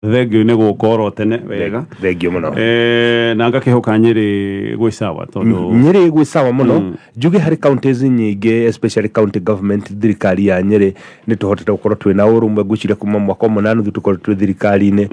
thengio nä gå korwo tene wega thengio muno na ngakihoka Nyeri gwĩ sawa tondu Nyeri gwĩ sawa muno njuge harĩ counties nyingĩ especially county government thirikari ya Nyeri nĩ tũhotete gũkorwo twĩna ũrũmwe ngwĩciria kuma mwaka ũmwe na nuthu tũkorwo twĩ thirikari-inĩ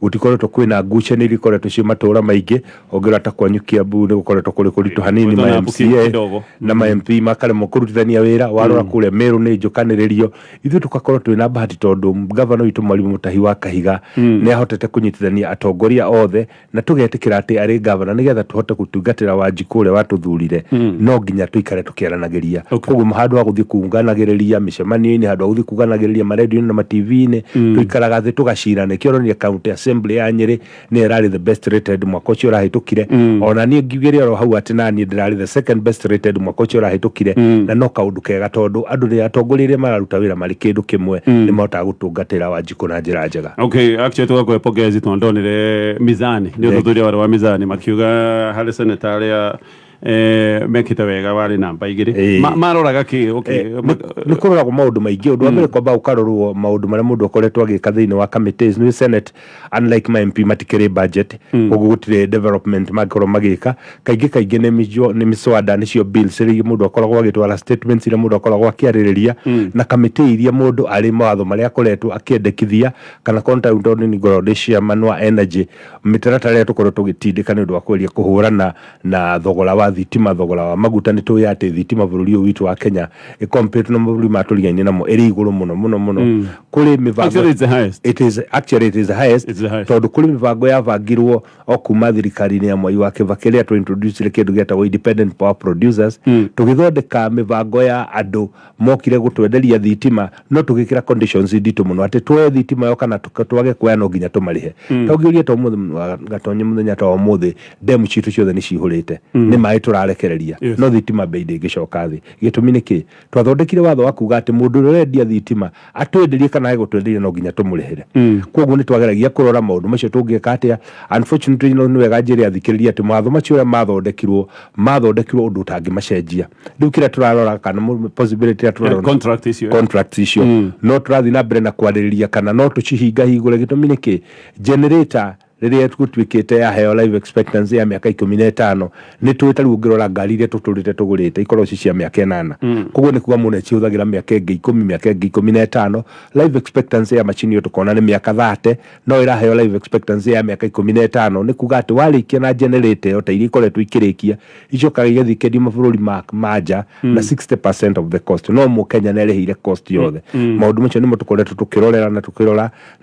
gũtikoretwo kwĩna ngucanĩrio ikoretwo ciĩ matũũra maingĩ ongerera ta kwanyu Kiambu nĩ gũkoretwo kũrĩ kũritũ hanini ma MCA na ma MP makaremwo kũrutithania wĩra warora kũrĩa Meru nĩ njũkanĩrĩrio ithuĩ tũgakorwo twĩna bahati tondũ governor witũ Mwalimu Mutahi wa Kahiga nĩ ahotete kũnyitithania atongoria othe na tũgetĩkĩra atĩ arĩ governor nĩgetha tũhote gũtungatĩra Wanjiku ũrĩa watũthurire no nginya tũikare tũkĩaranagĩria koguo handũ ha gũthiĩ kuunganagĩrĩria mĩcemanio-inĩ handũ ha gũthiĩ kuunganagĩrĩria maredio-inĩ na TV-inĩ tũikaraga thĩ tũgacirana kĩoronia county assembly ya Nyeri nĩ ĩrarĩ the best rated mwaka ũcio ũrahĩtũkire ona niĩ ngiugĩre oro hau atĩ naniĩ ndĩrarĩ the second best rated mwaka ũcio ũrahĩtũkire na no kaũndũ kega tondũ andũ nĩ atongoria arĩa mararuta wĩra marĩ kĩndũ kĩmwe nĩ mahotaga gũtungatĩra Wanjiku na njĩra njega. Okay, actually tugakwepongezi tondonire Mizani nĩ ũthuthuria wa Mizani makiuga harĩ seneta arĩa mekite wega wari namba igiri maroraga ki okay nĩ kũroragwo maũndũ maingĩ ũndũ wa mbere kwamba ũkarorwo maũndũ marĩa mũndũ akoretwo agĩka thĩinĩ wa committees nĩ Senate unlike my MP matikĩrĩ budget koguo gũtirĩ development mangĩkorwo magĩka kaingĩ nĩ miswada nĩcio bills iria mũndũ akoragwo agĩtwara statements iria mũndũ akoragwo akĩarĩrĩria na committee iria mũndũ arĩ mawatho marĩa akoretwo akĩendekithia kana content ni ngorode chairman wa energy mĩtaratara ĩrĩa tũkorwo tũgĩtindĩka nĩ ũndũ wa kweria kũhũrana na thogora wa thitima thogora wa maguta nĩ tũĩ atĩ thitima bũrũri ũyũ witũ wa Kenya compare na mabũrũri matũrigainie namo ĩrĩ igũrũ mũno kũrĩ mĩbango it is the highest tondũ kũrĩ mĩbango yabangirwo o kuma thirikari-inĩ ya Mwai wa Kibaki ĩrĩa tũintroduce kĩndũ gĩtagwo independent power producers tũgĩthondeka mĩbango ya andũ mokire gũtwenderia thitima no tũgĩkĩra conditions nditũ mũno atĩ tuoye thitima yo kana twage kuoya no nginya tũmarĩhe tũngĩũria to gatonye mũthenya to mũthĩ demu citũ ciothe nĩ cihũrĩte nĩ maĩ tũrarekereria no thitima bei ndĩngĩcoka thĩ gĩtũmi nĩ kĩ twathondekire watho wa kuga atĩ mũndũ ũrĩa ũrendia thitima atwenderie kana agũtwenderia no nginya tũmũrĩhĩre koguo nĩ twageragia kũrora maũndũ macio tũngĩka atĩa unfortunately nĩ wega njĩre athikĩrĩria atĩ mawatho macio ũrĩa mathondekirwo ũndũ ũtangĩmacenjia rĩu kĩrĩa tũrarora kana possibility tũrarora contract icio no tũrathiĩ na mbere na kwarĩrĩria kana no tũcihinga hingũre gĩtũmi nĩ kĩ generator rĩrĩa tũtuĩkĩte ya heo life expectancy ya mĩaka 15 nĩ twĩta rĩu ngĩrora ngari iria tũgũrĩte ikorwo ci cia mĩaka 8 koguo nĩ kuga mũno cihũthagĩra mĩaka 10 mĩaka 15 life expectancy ya macini ĩyo tũkona nĩ mĩaka 30 no ĩraheo life expectancy ya mĩaka 15 nĩ kuga atĩ warĩkia na generator ĩyo ta iria ikoretwo ikĩrĩkia icokaga igathiĩ kendio mabũrũri ma nja na 60% of the cost no Mũkenya nĩ arĩhĩire cost yothe maũndũ macio nĩ tũkoretwo tũkĩrorera na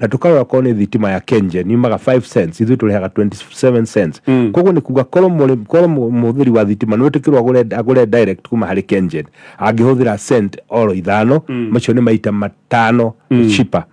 tũkarora korwo nĩ thitima ya KenGen yumaga 5 cents ithuĩ tũrĩhaga 27 cents koguo nĩ kuga korwo mũhũthĩri wa thitima nĩ wĩtĩkĩrwo agũre direct kuma harĩ KenGen angĩhũthĩra cent oro ithano macio nĩ maita 5 cheaper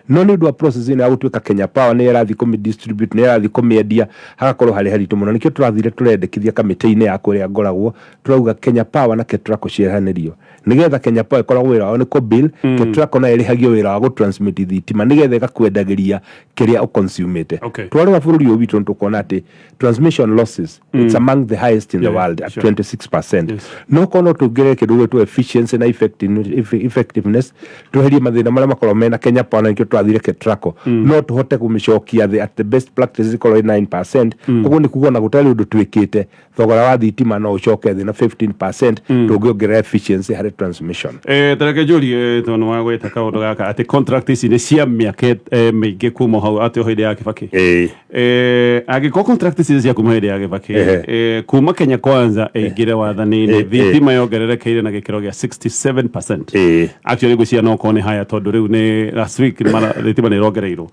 no nĩ ũndũ wa process ĩno ya gũtuĩka Kenya Power nĩ ĩrathiĩ kũmĩdistribute nĩ ĩrathiĩ kũmĩendia hagakorwo harĩ haritũ mũno nĩkĩo tũrathire tũrendekithia kamĩtĩ-inĩ ya kũrĩa ngoragwo turauga Kenya Power na KETRACO ciĩranĩrio nĩgetha Kenya Power ĩkoragwo wĩra wao nĩ kũ-bill KETRACO nayo ĩrĩhagio wĩra wa gũ-transmit thitima nĩgetha ĩgakwendagĩria kĩrĩa ũconsumĩte twarora bũrũri ũyũ witũ tũkona atĩ transmission losses it's among the highest in the world at 26% no kono tũngĩre kĩndũ gĩtũ efficiency na effectiveness tweherie mathĩna marĩa makorwo mena Kenya Power na nikio twathire KETRACO no tũhote kũmĩcokia thĩ at the best practices ikorwo 9% koguo nĩ kuga na gũtarĩ ũndũ twĩkĩte thogora wa thitima no ũcoke thĩ na 15% tũngĩongerera efficiency harĩ transmission tareke njũrie tondũ wa gwĩta kaũndũ gaka atĩ contract ici nĩ cia mĩaka mĩingĩ kuma hau atĩ hĩndĩ ya Kibaki angĩkorwo contract ici cia kuma hĩndĩ ya Kibaki kuma Kenya Kwanza ĩingĩre wathani-inĩ thitima yongererekeire na gĩkĩro gĩa 67% actually gwĩciria no korwo nĩ haya tondũ rĩu nĩ last week thitima nĩ ĩrongereirwo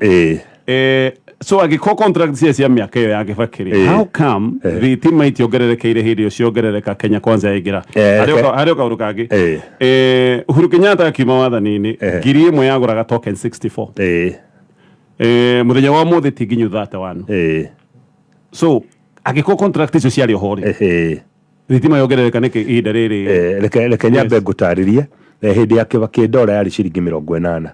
so angĩkorwo contract cia mĩaka ĩyo ya Kibaki how come thitima itiongererekeire hĩndĩ ĩyo ciongerereka Kenya Kwanza yaingĩra harĩ kaũndũ kangĩ Uhuru Kenyatta akiuma wathani-inĩ ngiri ĩmwe yagũraga token 64 mũthenya wa mũthĩ ti nginyu 31 so angĩkorwo contract icio ciarĩ ũhoro thitima yongerereka nĩkĩ ihinda rĩrĩ reke nyambe ngũtarĩrie hĩndĩ ya Kibaki ndora yarĩ ciringi 80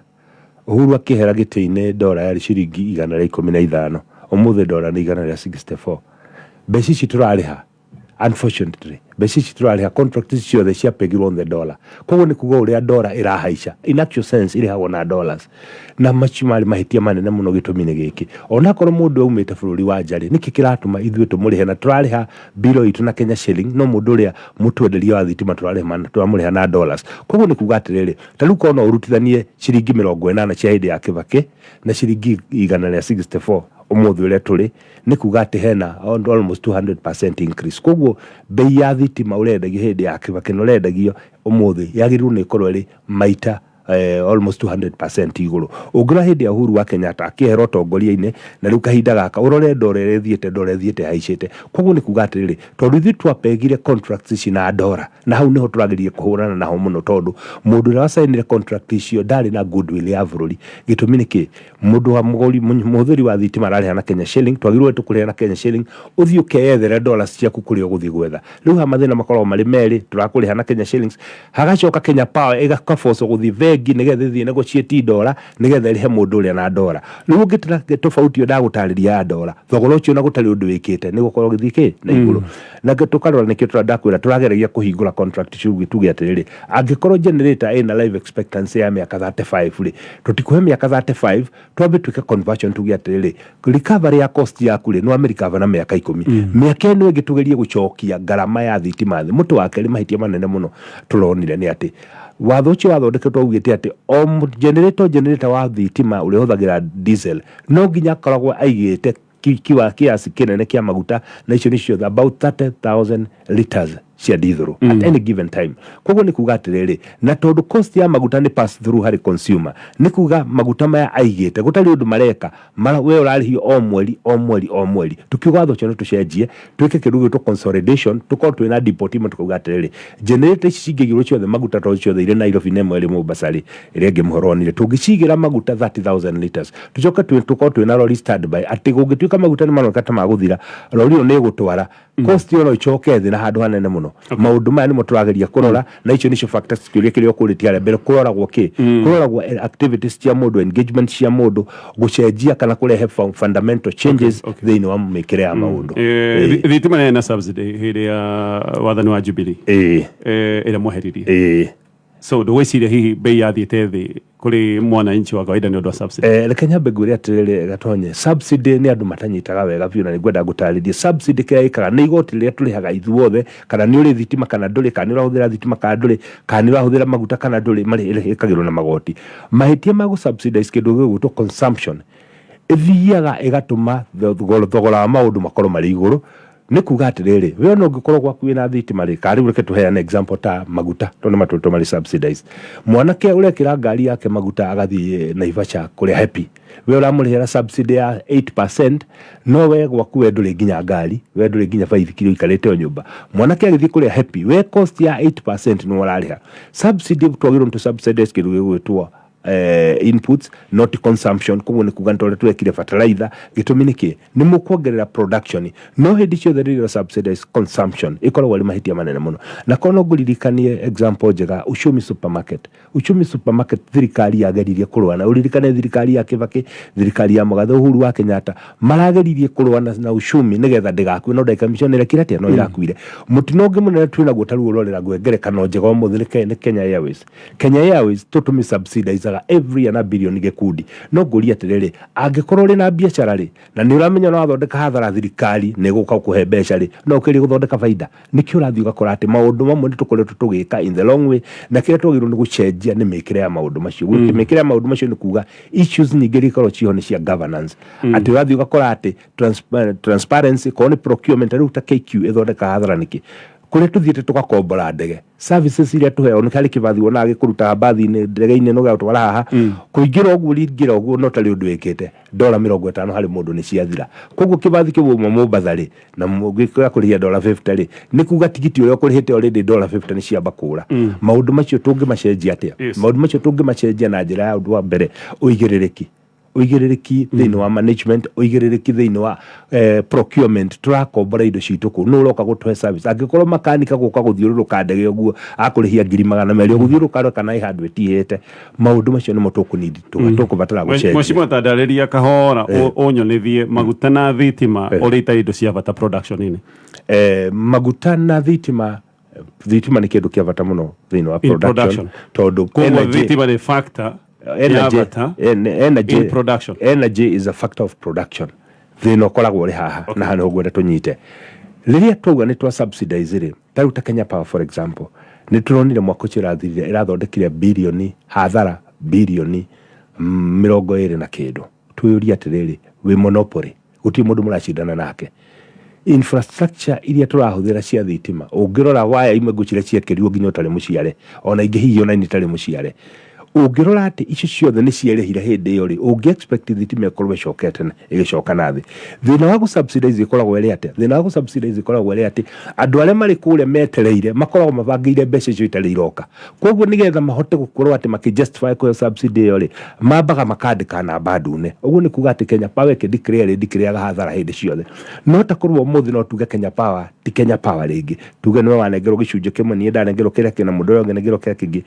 Uhuru akĩhera gĩtĩ-inĩ ndora yarĩ ciringi 115 ũmũthĩ ndora nĩ 164 mbeca ici tũrarĩha unfortunately mbeca ici turarĩha contract ciothe ciapegirwo on the dollar koguo nĩ kuga ũrĩa dollar ĩrahaica in actual sense ĩrĩhagwo na dollars na macio marĩ mahĩtia manene mũno gĩtũmi-inĩ gĩkĩ ona korwo mũndũ aumĩte bũrũri wa njarĩ nĩkĩ kĩratũma ithuĩ tũmũrĩhe na tũrarĩha biro itũ na Kenya shilling no mũndũ ũrĩa mũtwenderia wa thitima tũramũrĩha na dollars koguo nĩ kuga atĩrĩrĩ ta rĩu korwo no ũrutithanie ciringi 80 cia hĩndĩ ya Kibaki na ciringi 164 ũmũthĩ ũrĩa tũrĩ nĩ kuga atĩ hena almost 200% increase koguo bei ya thitima ũrendagio hĩndĩ ya Kibaki na ũrendagio ũmũthĩ yagĩrĩirwo nĩ ĩkorwo ĩrĩ maita almost 200% iguru ungura hindi ya Uhuru wa Kenyatta akihera utongoria-ini na riu kahinda gaka urore ndore thiete haicite koguo ni kuga atiriri tondu ithu twapegire contracts ici na ndora na hau niho turagerie kuhurana naho muno tondu mundu ria wasainire contract icio ndari na goodwill ya bururi gitumi niki mundu wa mugori muthuri wa thitima arari na Kenya shilling twagirwe tukuria na Kenya shilling uthio keethere dollars ciaku kuri uguthi gwetha riu ha mathina makorwo mari meri turakuriha na Kenya shillings hagacoka Kenya Power igakaforce guthi nigethe thie negotiate dollar nigethe rihe mundu ria na dollar riu ngitira tofauti yo ndagutariria dollar thogora ucio na gutari undu wikite ni gukorwo githike na iguru na tukarora nikio turakwira turageragia kuhingura contract ciugi tuge atiriri angikorwo generator ina life expectancy ya miaka 35 ri tutikuhe miaka 35 twambe twike conversion tuge atiriri recovery ya cost yaku ri no America na miaka 10 miaka ino ngitugerie gucokia garama ya thitima thi mutu wake ri mahitia manene muno turonire ni ati watho ucio wathondeketwo ugite ati o generator wa thitima uri huthagira diesel no nginya koragwo aigite kiasi kinene kia maguta na icio nicio about 30,000 liters cia diesel at any given time koguo ni kuga atiriri na tondu cost ya maguta ni pass through hari consumer ni kuga maguta maya aigite gutari undu mareka we urarihio o mweri tukiuga tho cio tucenjie twike kirugo to consolidation tukorwo twina deportment tukuga atiriri generator ici cingigirwo ciothe maguta to ciothe ire Nairobi na mweri Mombasari ire ngemuhoronire tungicigira maguta 30,000 liters tucoka tukorwo twina lorry standby ati gungituika maguta ni manoka ta maguthira lorry ni gutwara cost yo no icoke thi na handu hanene muno maundu maya nimo turageria kurora na icio nicio factors kiuria kirio kuritia ale mbere kuroragwo kuroragwo activities cia mundu engagement cia mundu gucenjia kana kurehe fundamental changes thiini wa mikire ya maundu thitima na subsidy hiri ya wathani wa Jubilee ira muheririe so the way sire hihi bei ya thiete thi kuri mwananchi wa kawaida ni undu wa subsidy reke nyambe ngwire atiriri gatonye subsidy ni andu matanyitaga wega biu na ningwenda gutariria subsidy kaikaga ni igoti ria turihaga ithuothe kana ni uri thitima kana nduri kana ni urahuthira thitima kana nduri kana ni urahuthira maguta kana nduri mari ikagirwo na magoti mahitia ma subsidize kindu giguto consumption ithiaga igatuma thogora wa maundu makorwo mari iguru ni kuga atiriri we no ngikorwo gwaku na thitima ri kari ureke tuheana example ta maguta tondu matuto mari subsidized mwanake urekira ngari yake maguta agathie Naivasha kuri happy we uramurihira subsidy ya 8% no we gwaku we nduri nginya ngari we nduri nginya 5 kilo ikarete o nyumba mwanake agithie kuri happy we cost ya 8% no urariha subsidy twagirwo to subsidize kindu gigwitwo inputs not consumption koguo ni kuga ntore twekire fertilizer gitumi niki ni mukuongerera production no hindi cio the subsidize consumption ikorwo wali mahitia manene muno na kono nguririkanie example njega Uchumi supermarket thirikari yageririe kurwana uririkane thirikari ya Kibaki thirikari ya Mugathe Uhuru wa Kenyatta marageririe kurwana na Uchumi nigetha ndigaku no ndaikamishonere kiratia no irakuire mutino ngi munene twina gutaru urorera ngwengerekano njega umuthirike ni Kenya Airways tutumi subsidize every ana billion gikundi no nguria atiriri angikorwo ri na biashara ri na ni uramenya no athondeka hathara thirikari ni guka kuhe mbeca ri no ukiri guthondeka faida nikio rathi ugakora ati maundu mamwe ni tukoretwo tugika in the long way na kire twagirwo ni gucenjia ni mikire ya maundu macio mikire ya maundu macio ni kuga issues nyingi rikorwo ciho ni cia governance ati rathi ugakora ati transparency kone procurement ri uta KQ ithondeka hathara niki kure tuthiete tugakombora ndege services iria tuheo ni kali kibathi wona agikuruta bathi ni ndege-ini no gatwara haha kuingira ogu ringira ogu no tari undu wikite $50 hari mundu ni ciathira koguo kibathi kibu Mombasari na mugikira kurihia $50 ri ni kuga tigiti uria kurihite already $50 ni ciamba kura maundu macio tungi macenjia atia maundu macio tungi macenjia na njira ya undu wa mbere uigiririki uigiriki thini wa management uigiriki thini wa procurement turakombora indo citu ku no uroka gutwe service angikorwo makanika guka guthiururuka ndege uguo akurihia 200,000 guthiururuka kana i hardware tihete maundu macio nimo tukunidi tukubatara gucenjia mweshimwa tandariria kahora onyonithie maguta na thitima urita indo cia bata production ini maguta na thitima ni kindu kia bata muno thini wa production tondu thitima ni factor energy in production. Energy is a factor of production. Thino koragwo ri haha na hano gwenda tunyite. Riria tuga ni twa subsidize ri. Taruta Kenya Power for example. Ni turonire mwaka ucio irathirire irathondekire bilioni hathara bilioni 20 na kindu. Tuyuria atiriri wi monopoly. Guti mundu muracindana nake. Infrastructure iria turahuthira cia thitima. Ungirora waya imwe gucire ciekerio nginya utari muciare. Ona ingi hiyo na nitari muciare. Ungirora ati icio ciothe ni cierehira hindi iyo ri ungi expect thitima ikorwo icokete igicoka nathi thina wa subsidize ikoragwo iri ati thina wa subsidize ikoragwo iri ati andu aria mari kure metereire makoragwo mabangire mbeca icio itari iroka koguo nigetha mahote gukorwo ati makijustify kwa subsidy iyo ri mambaga makandika namba ndune uguo ni kuga ati Kenya Power ke declare hathara hindi ciothe no ta kurwo muthi no tuge Kenya Power ti Kenya Power ringi tuge no wanengerwo gicunje kimwe ni ndanengerwo kira kina mundu uria ngengerwo kira kingi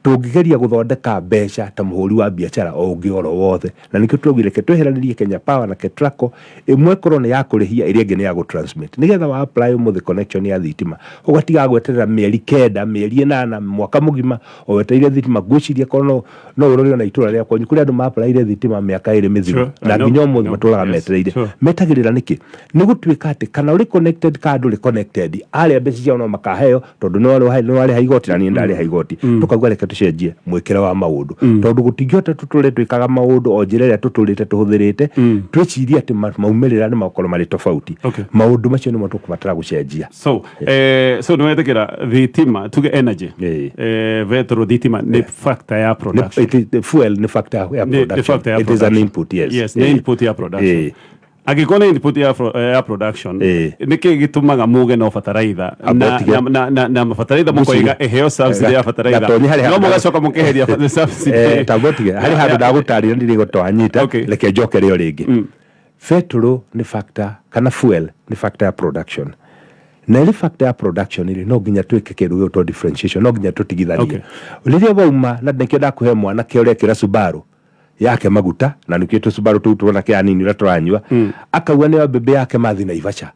tungigeria guthondeka mbeca ta muhuri wa biashara o ungioro wothe na nikio tugire ke tweheranirie Kenya Power na Ketraco imwe korone ya kurihia iria ngene ya go transmit nigetha wa apply umuthi connection ya thitima ugatiga gweterera mieri 9 mieri 8 mwaka mugima o weteire thitima gwiciria kono no urorio na itura ria kwanyu kuri andu ma apply ile thitima miaka 2 mithiru na nginya umuthi maturaga metereire metagirira niki ni gutwika ati kana uri connected ka andu uri connected aria mbeca cia no makaheo tondu no wari haigoti na ni ndari haigoti tukauga reke tucenjie mwikira wa maundu tondu gutingiota tutule twikaga maundu o njira ria tutulite tuhuthirite twiciria ati maumirira ni makoro mari tofauti maundu macio ni matu kubatara gucenjia so niwetekera thitima tuge energy vetro thitima ni factor ya production fuel ni factor ya production it is an input yes ni input ya production agikona input ya production niki gitumaga muge no fertilizer na fertilizer mukoiga eheo subsidy ya fertilizer no mugacoka mukeheria subsidy tagotige hari handu ndagutarira ndiri gutwanyita reke njokere yo ringi petrol ni factor kana fuel ni factor ya production na ile factor ya production ile no nginya twike kindu to differentiation no nginya tutigithanie riria bauma na nikio ndakuhe mwana kioria kira Subaru yake maguta na nikio Subaru tu tuona kia nini raturanywa akauga ni bebe yake mathi na Ivasha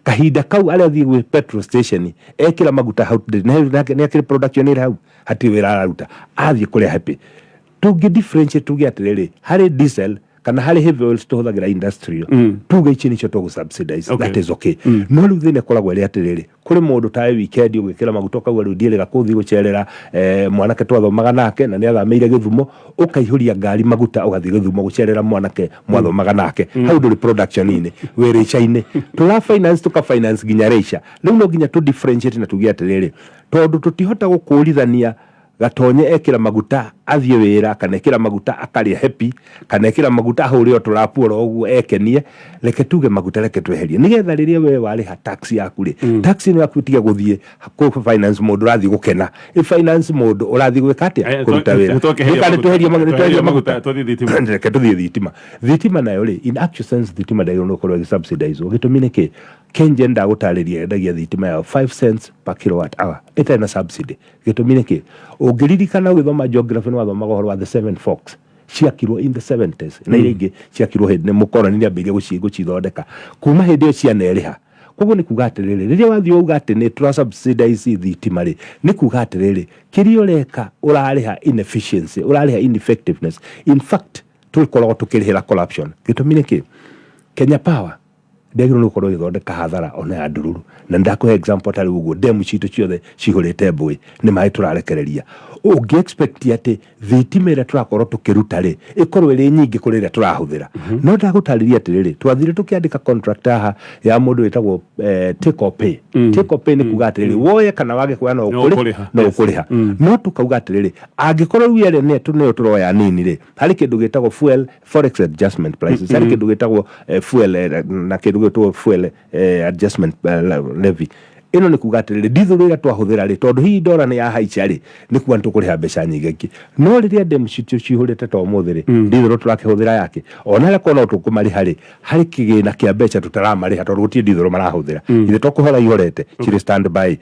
kahinda kau aria thii gwe petrol station ekira maguta hau ni akire production ile hau hati wira araruta athie kuria happy tugi differentiate tugi atiriri hari diesel kana hari heavy oils tuhuthagira industrial tuge ichi nicho to subsidize that is okay no riu thine koragwo ri atiriri kuri mundu tae weekend ugikira maguta kau ari ndiere gakuthi gucerera mwanake twathomaga nake na ni athameire Githumo ukaihuria ngari maguta ugathi Githumo gucerera mwanake mwathomaga nake hau nduri production ine wiri chaine tura finance tuka finance ginya reisha riu no ginya tu differentiate na tugi atiriri tondu tutihota gukurithania gatonye ekira maguta athie wira kana ekira maguta akari happy kana ekira maguta ahuri turapura ogu ekenie reke tuge maguta reke tweherie nigetha riria we wari ha tax yaku ri tax ni yakutiga guthie ko finance mode urathi gukena finance mode urathi gwika atia kuruta wira kana tweherie maguta reke tuthie thitima nayo ri in actual sense thitima ndayo no korwo subsidize ugitumine ki Kenja ndagutariria endagia thitima ya 5 cents per kilowatt hour etena subsidy gitumine ki ugiririkana ugithoma geography no wathomaga horo wa the seven forks ciakirwo in the 70s na iringi ciakirwo hindi mukoroni ni ambirie gucithondeka kuma hindi iyo cianereha koguo ni kuga atiriri riria wathi uga ati ni tura subsidize thitima ri ni kuga atiriri kirio reka urariha inefficiency urariha ineffectiveness in fact tulikorwo tukirihira corruption gitumine ki Kenya Power ndegiro no korwo ithondeka hathara ona ya ndururu na ndakuhe example tari uguo demu citu ciothe cihurite mbui ni mai turarekereria ungi expect ati thitima ira turakorwo tukiruta ri ikorwo iri nyingi kuri ira turahuthira no ndagutariria atiriri twathire tukiandika contract aha ya mundu witagwo take or pay ni kuga atiriri woye kana wage kwa no ukuriha no tukauga atiriri angikorwo wiere ne tuneyo turoya nini ri hari kindu gitagwo fuel forex adjustment prices hari kindu gitagwo fuel na kindu gitagwo fuel adjustment levy ino ni kuga atiriri ndithu rira twahuthira ri tondu hi ndora ni ya haicha ri ni kuga ntukuriha mbeca nyingi no riria demu cihurite to muthiri ndithu turakihuthira yake ona ria kono tukumariha ri hari kigina kia mbeca tutaramariha tondu gutie ndithu marahuthira ithe tokuhora ihorete chiri stand by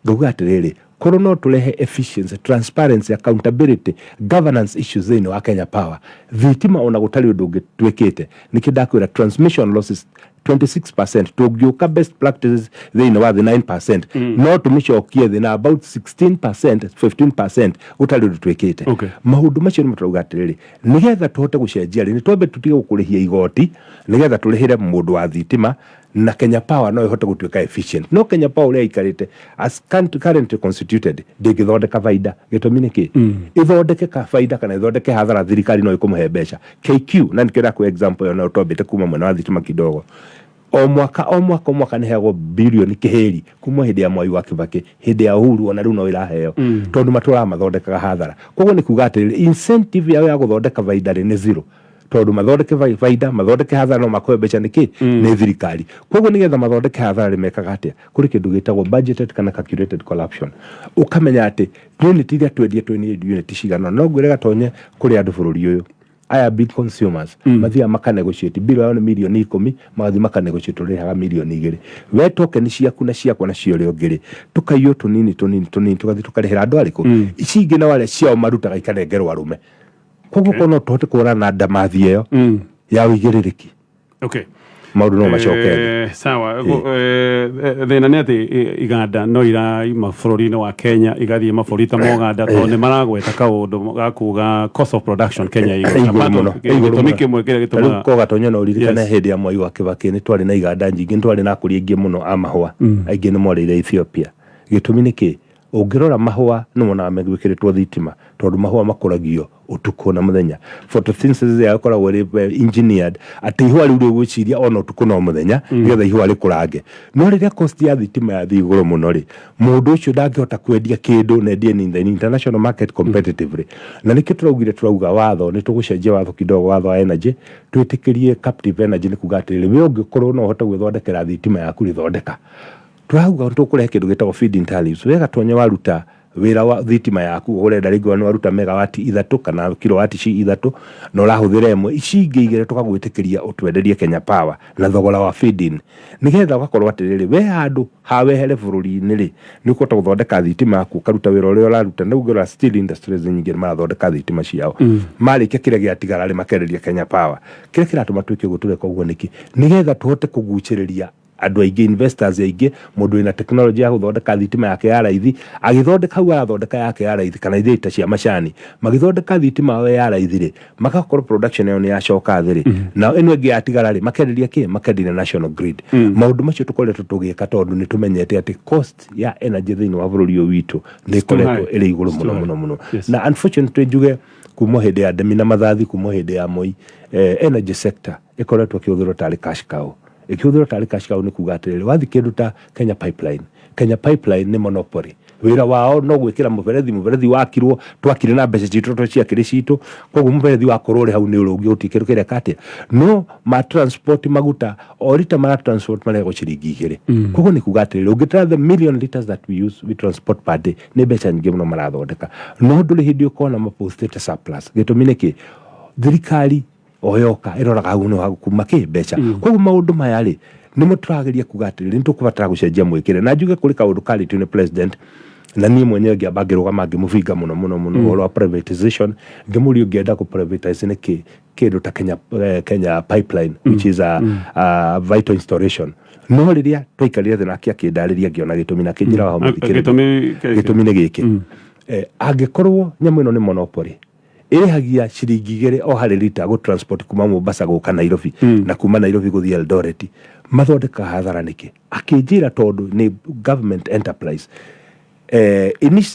nguga atiriri korwo no turehe efficiency, transparency, accountability, governance issues thĩinĩ wa Kenya Power. Thitima ona gũtarĩ ũndũ ũngĩ twĩkĩte nĩkĩ ndakwĩra transmission losses 26%, tũngiũka best practices thĩinĩ wa the 9%, no tũmĩcokie thĩ na about 16%, 15% gũtarĩ ũndũ twĩkĩte. Maũndũ macio nĩ matũrauga atĩrĩrĩ, nĩgetha tũhote gũcenjia rĩ, nĩ twambe tũtige gũkũrĩhia igoti nĩgetha tũrĩhĩre mũndũ wa thitima na Kenya Power no ihote gũtuĩka efficient. No Kenya Power ũrĩa ikarĩte as currently constituted ndĩngĩthondeka faida. Gĩtũmi nĩkĩ? Ĩthondeke faida kana ĩthondeke hathara, thirikari no ĩkũmũhe mbeca. KQ na nĩkĩra kwa example ona ũtobete kuma mwena wa thitima kidogo. O mwaka nĩ heagwo bilioni kĩhĩri kuma hĩndĩ ya Mwai wa Kibaki, hĩndĩ ya Uhuru ona rĩu no ĩraheo tondũ matũra mathondekaga hathara. Koguo nĩ kuga atĩrĩrĩ incentive yao ya gũthondeka faida nĩ zero. Tondu mathondeke faida, mathondeke hathara no makoe mbeca nĩkĩ nĩ thirikari. Koguo nĩgetha mathondeke hathara mekaga atĩa? Kũrĩ kĩndũ gĩtagwo budgeted kana calculated corruption. Ũkamenya atĩ unit iria twendia unit cigana no ngwĩre gatonye kũrĩ andũ bũrũri ũyũ. Aya big consumers mathia makanegotiate bill yao nĩ milioni 10 magathi makanegotiate ũrĩhaga milioni 2. We token ciaku na ciakwa na cio rĩo ngĩrĩ tukaiywo tunini tugathi tukarĩhĩra andũ arĩkũ ici ingĩ na wale ciao marutaga ikanengerwo arũme. Koguo kono tuhote kuona na ndamathi ĩyo ya ũigĩrĩrĩki. Maũndũ no macoke. Sawa. Thĩna nĩ atĩ iganda no iraima bũrũri-inĩ wa Kenya igathiĩ mabũrũri ta Uganda tondũ nĩ maragweta kaũndũ ga kuga cost of production Kenya gĩtũmi kĩmwe kĩrĩa gĩtũmaga ko gatonyo no ririkane hĩndĩ ya Mwai wa Kibaki nĩ twarĩ na iganda nyingĩ, nĩ twarĩ na akũria aingĩ mũno a mahũa, aingĩ nĩ moreire Ethiopia. Gĩtũmi nĩkĩ? Ũngĩrora mahũa nĩ monaga megwĩkĩrĩtwo thitima tondũ mahũa makũragio ũtukũ na mũthenya. Photosynthesis yakoragwo engineered atĩ ihũa rĩu rĩgwĩciria ona ũtukũ na mũthenya nĩgetha ihũa rĩkũrange. No rĩrĩa cost ya thitima yathiĩ igũrũ mũno rĩ, mũndũ ũcio ndangĩhota kwendia kĩndũ na endie in the international market competitively. Na nĩkĩ turauga watho nĩ tũgũcenjia watho kidogo, watho wa energy twĩtĩkĩrie captive energy, nĩ kuga atĩrĩrĩ we ũngĩkorwo no ũhote gwĩthondekera thitima yaku rĩthondeka. Turauga tũkũrehe kĩndũ gĩtagwo feed-in tariffs. Wega tonye waruta wĩra wa thitima yaku ũrenda rĩngĩ no waruta megawati 3 kana kilowati 3 no ũrahũthĩra ĩmwe, ici ingĩ igĩrĩ tũgagwĩtĩkĩria ũtwenderie Kenya Power na thogora wa feed-in nĩgetha ũgakorwo atĩrĩrĩ we handũ hawehere bũrũri-inĩ rĩ nĩ ũkũhota gũthondeka thitima yaku ũkaruta wĩra ũrĩa ũraruta. Na ũngĩrora steel industries nyingĩ marathondeka thitima ciao, marĩkia kĩrĩa gĩatigara rĩ makenderia Kenya Power. Kĩrĩa kĩratũma twĩke ũguo tũreka ũguo nĩkĩ? Nĩgetha tũhote kũgucĩrĩria andũ aingĩ, investors aingĩ, mũndũ wĩna technology ya gũthondeka thitima yake ya raithi agĩthondeka hau arathondeka yake ya raithi kana iria ita cia macani magĩthondeka thitima yao ya raithi rĩ magakorwo production yao nĩ yacoka thĩ rĩ na ĩno ĩngĩ yatigara rĩ makenderia kĩ? Makenderia national grid. Maũndũ macio tũkoretwo tũgĩka tondũ nĩ tũmenyete atĩ cost ya energy thĩinĩ wa bũrũri ũyũ witũ nĩ ĩkoretwo ĩrĩ igũrũ mũno. Na unfortunately njuge kuma hĩndĩ ya Ndemi na Mathathi, kuma hĩndĩ ya Moi, energy sector ĩkoretwo ĩkĩhũthĩrwo tarĩ cash cow. Ikiuthiro tarĩ cash cow nĩ kuga atĩrĩrĩ wathi kĩndũ ta Kenya Pipeline nĩ monopoly. Wĩra wao no gwĩkĩra mũberethi wakirwo twakire na mbeca citũ twaciakĩrĩ citũ, koguo mũberethi wakorwo rĩ hau nĩ ũrĩa ũngĩ ũtikĩrwo kĩrĩa katĩa no ma transport maguta o rita mara transport marego ciringi 2. Koguo nĩ kuga atĩrĩrĩ ũngĩtara the million liters that we transport per day nĩ mbeca nyingĩ mũno marathondeka, no ndũrĩ hĩndĩ ũkona mapostĩte surplus. Gĩtũmi nĩkĩ? Thirikari oyoka ĩroraga hau no kuma kĩ mbeca. Koguo maũndũ maya rĩ nĩmo tũrageria kuga atĩrĩrĩ nĩ tũkũbatara gũcenjia mwĩkĩre. Na njuge kũrĩ kaũndũ karĩtio nĩ president na niĩ mwenyewe ngĩamba ngĩrũgama ngĩmũbinga mũno ũhoro wa privatization, ngĩmũria ũngĩenda kũ-privatize nĩkĩ kĩndũ ta Kenya Pipeline which is a vital installation. No rĩrĩa twaikarire thĩ nake akĩndarĩria ngĩona gĩtũmi na kĩnjĩra wa gĩtũmi nĩ gĩkĩ. Angĩkorwo nyamũ ĩno nĩ monopoly ĩrĩhagia ciringi 2 o harĩ lita go transport kuma Mombasa gũka Nairobi na kuma Nairobi gũthiĩ Eldoret, mathondeka hathara nĩkĩ? Akĩnjĩra tondũ nĩ government enterprise,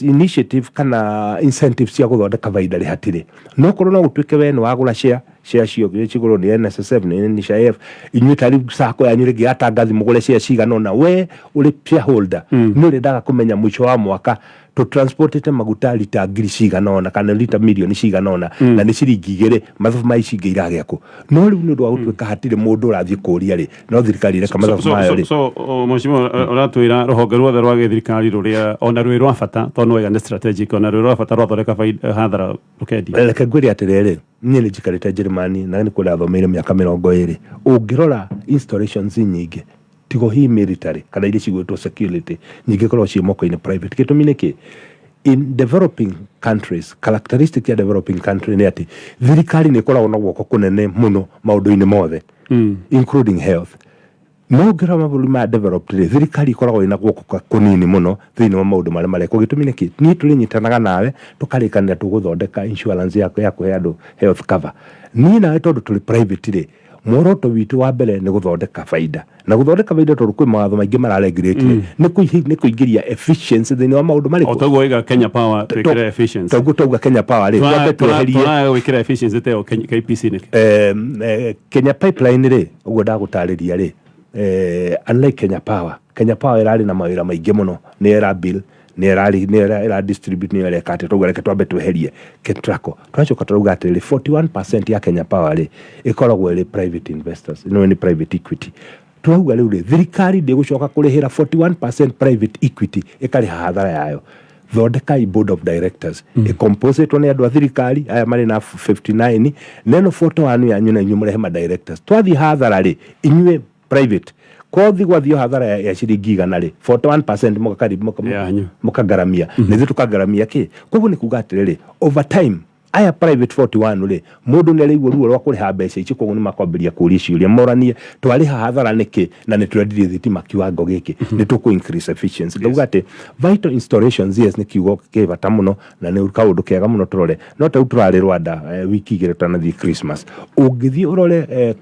initiative kana incentive cia gũthondeka faida rĩ hatirĩ. No korwo no gũtuĩke we nĩ wagũra share cio cigũrwo nĩ NSSF nĩ NHIF, inyuĩ tarĩ sako yanyu rĩngĩ yatangathi mũgũre share cigana na we ũrĩ shareholder nĩ ũrĩndaga kũmenya mũico wa mwaka to transportete maguta lita ngiri ciganona kana lita milioni ciganona na ni ciringi 2 mathabu mai cingeira giako no riu ni ndwa gutwika hatire mundu urathie kuria ri no thirikari reka mathabu mayo ri so mheshimiwa oratwira ruhonge ruothe rwa thirikari ruria ona rwi rwa bata tondu wega ni strategic ona rwi rwa bata rwathoreka hathara rukendi reke ngwiri atiriri nie ni jikarite Germany na ni kula thomeire miaka 20 ungirora installations nyingi tigo hi military kana ile cigwetwo security nyingi korwo ci moko-ini private gitumine ki in developing countries characteristic ya developing country ni ati thirikari ni koragwo na guoko kunene muno maundu-ini mothe including health no gira mabulu ma developed thirikari ikoragwo ina guoko kunini muno thiini wa maundu mari mareko gitumine ki ni tulinyitanaga nawe tukarikanira tuguthondeka insurance yako ya kuhe andu health cover ni nawe tondu tuli private ri mworoto witu wa mbere ni guthondeka faida na guthondeka faida tondu kwi mawatho maingi mararegulate ni kuingiria efficiency thiini wa maundu mariko otago iga Kenya Power twikira efficiency togutoga Kenya Power ri twa wikira efficiency teo KPC ni Kenya Pipeline ri ugo ndagutariria ri unlike Kenya Power irari na mawira maingi muno ni era bill ni era distribute ni era kate tugoreke twambe tweherie ketrako twachoka turuga atiri 41% ya Kenya Power ri ikoragwo iri private investors no ni private equity tuauga riu ri thirikari ndi gucoka kurihira 41% private equity ikari hathara yayo thondeka board of directors composite one andu a thirikari aya mari na 59 neno photo anu yanyu na inyu murehe ma directors twathi hathara ri inywe private kothi gwathio hathara ya ciringi 100 ri 41% mukakaribu mukagaramia nithi tukagaramia ki koguo ni kuga atiriri over time aya private 41 ri mundu ni araigua ruo rwa kuriha mbeca ici koguo ni makwambiria kuria ciuria moranie twariha hathara niki na ni twendirie thitima kiwango giki ni tuku increase efficiency kuga ati vital installations yes ni kiugo kibata muno na ni kaundu kega muno turore no ta turari Rwanda wiki igire tanathi Christmas ungithie urore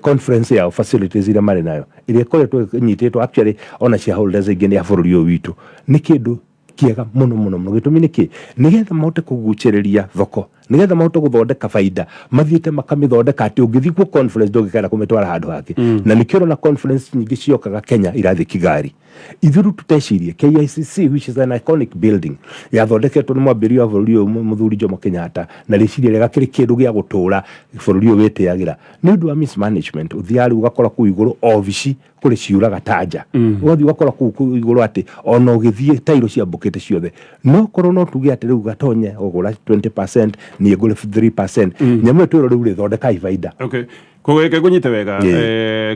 conference ya facilities ira mari nayo ile koretwo nyitetwo actually ona shareholders ingine ya bururi uyu witu ni kindu kiega muno gitumi niki nigetha mahote kugucereria thoko nigetha mahote guthondeka faida mathiite makamithondeka ati ungithi ku conference ndogikana kumetwara handu hake na nikiro na conference nyingi ciokaga Kenya irathi Kigali ithuru tutecirie KICC which is an iconic building yathondeketwo ni mwambirio wa bururi muthuri Jomo Kenyatta na riciria rega kiri kindu gia gutura bururi witiagira ni undu wa mismanagement uthiari ugakora ku iguru ofici kuri ciuraga tanja ugathi ugakora ku iguru ati ona ugithie tairo cia bukete ciothe no korwo no tuge ati riu gatonye ugura 20% ni ngure 3% nyamu twiro riu rithondeka ifaida okay kugeke kunyite wega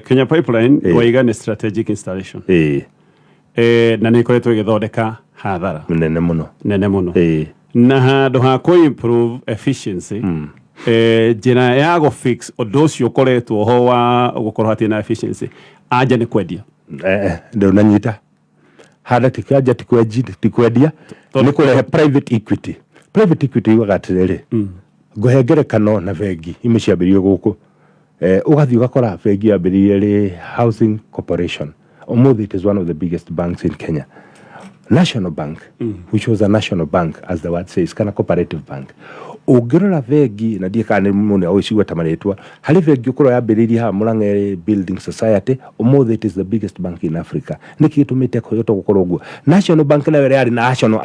Kenya Pipeline waiga ni strategic installation na ni koretwo igithondeka hathara nene muno na handu ha ku improve efficiency njira ya go fix undu ucio ukoretwo ho wa gukorwo atina efficiency anja ni kwendia ndio nanyita hada tikaja tikwendia ni kurehe private equity wagatiriri nguhengerekano na bengi imeciambirio guku ugathi ugakora bengi yambiririe ri housing corporation umuthi it is one of the biggest banks in Kenya National Bank which was a national bank as the word says kana cooperative bank ungirora bengi na die kana mune oicigwa tamaretwa hari bengi ukoro yambiririe ha Murang'a Building Society umuthi it is the biggest bank in Africa niki tumite koyoto gukorwo guo National Bank na were yari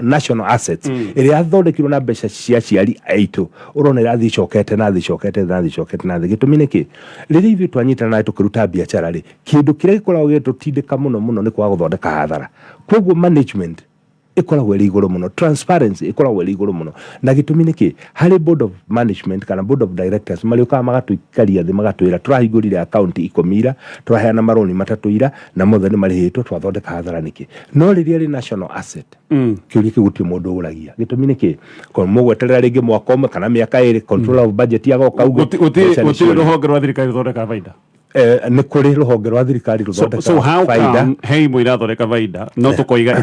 national assets iri athondekirwo na mbeca cia ciari aitu urona irathi cokete na thi gitumine ki riri ithu twanyitana na tukiruta biashara ri kindu kire gikoragwo gitutindika muno ni kwa guthondeka hathara koguo management ikoragwo iri iguru muno transparency ikoragwo iri iguru muno na gitumi niki hari board of management kana board of directors marioka magatuikaria thi magatwira turahingurire account ikomira turaheana maroni matatuira na mothe ni marihitwo twathondeka hathara niki no riria ri national asset kiuri kiguti mundu uragia gitumi niki ko mugweterera ringi mwaka umwe kana miaka iri control of budget yago kaugo uti ruhonge rwa thirikari thondeka faida ni kuri ruhonge rwa thirikari ruthondeka so how come hey muira thondeka faida no tukoiga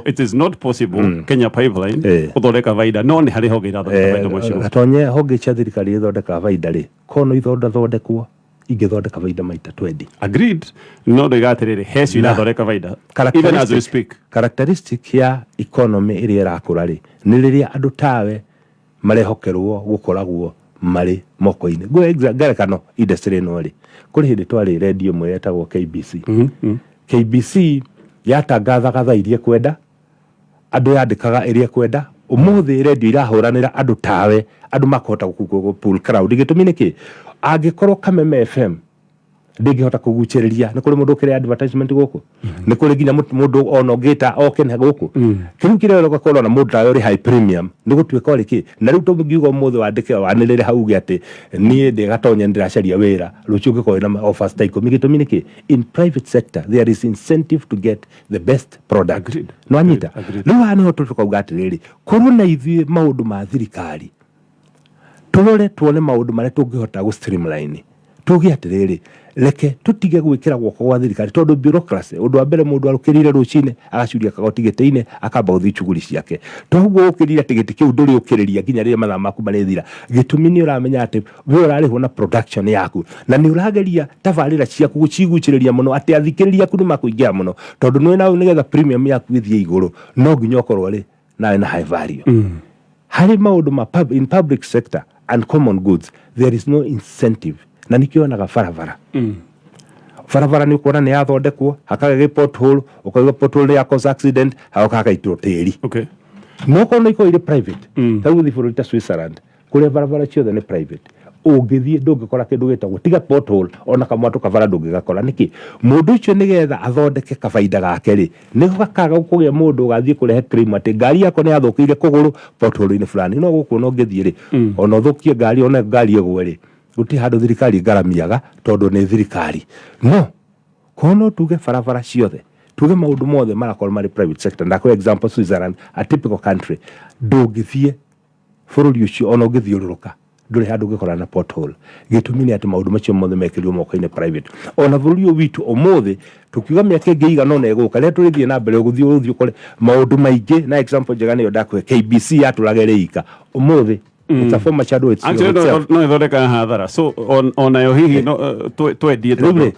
it is not possible Kenya Pipeline thondeka faida no ni hari honge irathondeka faida mwacio gatonye honge cia thirikari thondeka faida ri kono ithondekwo ingithondeka faida maita 20 agreed no ndigatiriri hecio irathondeka faida even as we speak characteristic ya economy iri irakura ri ni riria andu tawe marehokerwo gukoragwo mari moko-ini ngerekano industry no ri kuri hindi twari radio mwe yetagwo KBC KBC yatangathaga thaa iria kwenda andu yandikaga iria kwenda umuthi radio irahuranira andu tawe andu makota pull crowd gitumi niki angikorwo Kameme FM ndingihota kuguciriria ni kuri mundu kire advertisement guku ni kuri ginya mundu ono gita okene guku kiru kire rogakorwo na mundu tawe high premium ni gutwika riki na riu tungiuga umuthi wandike wanirire hauge ati nie ndigatonya ndiracaria wira rucio ngiko na offers ta ikomi gitumi niki in private sector there is incentive to get the best product no anyita riu ani hotu tukauga atiriri kuruna ithi maundu ma thirikari turore tuone maundu mare tungihota gu streamline tugi atiriri leke tutige gwikira gwoko gwa thirikari tondu bureaucracy undu wa mbere mundu arukirire rucine agacuria kagoti giteine akamba uthi chuguri ciake toguo ukirire tigiti kiu nduri ukiriria ginya rire mathaa maku marethira gitumi ni uramenya ati we urarihwo na production yaku na ni urageria tabarira ciaku guciguciriria muno ati athikiriria ku ni makuingia muno tondu ni nawe nigetha premium yaku ithie iguru no ginya okorwo ri nawe na high value hari maundu ma in public sector and common goods there is no incentive na nikionaga barabara barabara ni ukona ni yathondekwo hakage pothole ukaiga pothole ya cause accident hauka kaitwo tiri no kono iko ile private tagu thifuru ta Switzerland kule barabara ciothe ni private ungithie ndungikora kindu gitagwo tiga pothole ona kamwatu kavara ndungigakora niki mundu ucio nigetha athondeke kafaida gake ri ni gakaga kugia mundu gathie kurehe claim ati ngari yako ni yathukire kuguru pothole ni fulani no gukuona ungithie ri ona thukie ngari ona ngari egwe ri guti handu thirikari ngaramiaga tondu ni thirikari no kono tuge barabara ciothe tuge maundu mothe marakorwo mari private sector na kwa example Switzerland a typical country ndungithie bururi ucio ona ungithiururuka nduri handu ngikora na pothole gitumi ni ati maundu macio mothe mekirio moko-ini private ona bururi witu umuthi tukiuga miaka ngeiga no neguka ria turithie na mbere guthio kore maundu maingi na example njega ni ndakwe KBC yaturagere ika umuthi it's a former shadow it's no ithondeka hathara so on yo hihi no twendie tondu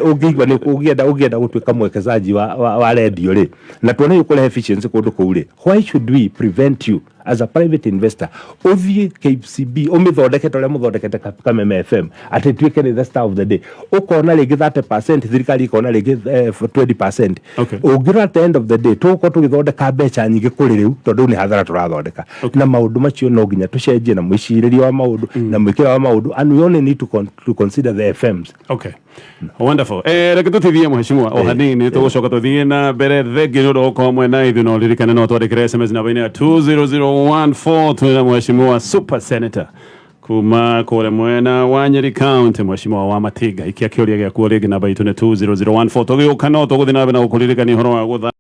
ungigwa ni ugienda gutwika mwekezaji wa radio ri na tuone yuko efficiency kundu kuuri why should we prevent you as a private investor uthie KCB umithondeke tole muthondekete Kameme FM ati twike ni the star of the day ukona rigi 30% thirikari ikona rigi 20% ugira at the end of the day tuko tugithondeka mbeca nyingi kuri riu tondu ni hathara turathondeka na maundu macio no ginya tucenjie na mwiciriria wa maundu na mwikira wa maundu and we only need to consider the FMs wonderful reke tutithie mheshimiwa o hanini tugucoka tuthie na mbere thegi ni ndo ko mwe na ithino lirikane no twandikire SMS na baina 20014 twina mheshimiwa super senator kuma kule mwena wa Nyeri County mheshimiwa Wamatinga ikia kiuria gya kuoria gina baitu ne 20014 tugiuka no tuguthina na ukulirikani horo wa gutha